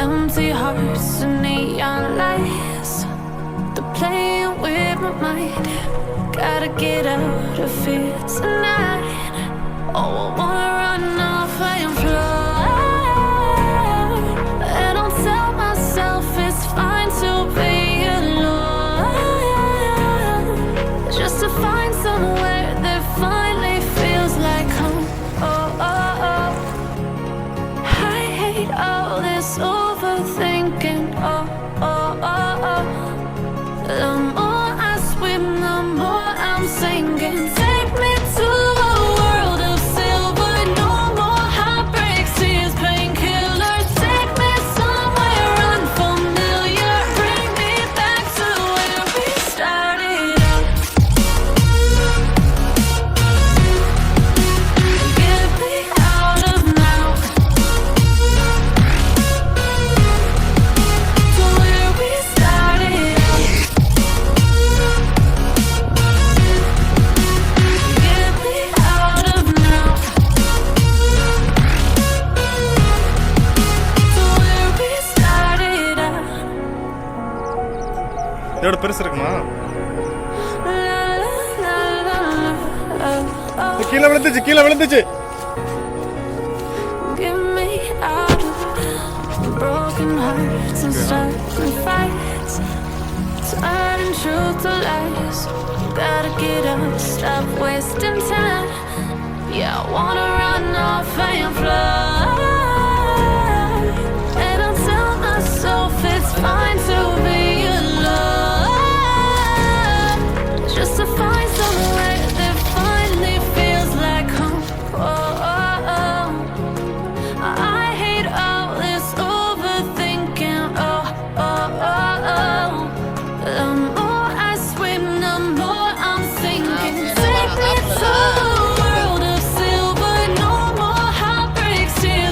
Empty hearts and neon lights, they're playing with my mind. Gotta get out of here tonight. Oh, I wanna run off and fly, and I'll tell myself it's fine to be alone, just to find somewhere that finally feels like home. Oh, oh, oh. I hate all this overthinking. Oh, oh, oh, oh. The more I swim, the more I'm sinking. Take me to a world of silver. No more heartbreaks, tears, painkillers. Take me somewhere unfamiliar. Bring me back to where we started out. Get me out of now, to where we started out. Get me out of now, to where we started out. இதோட பெருசு இருக்குமா? La, la, la, la, la, oh, கீழே விழுந்துச்சு. Get me out of broken hearts and starting fights, turning truth to lies. Gotta get up, stop wasting time. Yeah, I wanna run off and fly, and I'll tell myself it's fine to be alone, just to find somewhere that finally feels like home. Oh, oh, oh. I hate all this overthinking. Oh, oh, oh, oh. The more I swim, the more I'm sinking. Take me to a world of silver. No more heartbreaks, tears,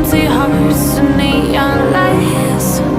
empty hearts and neon lights.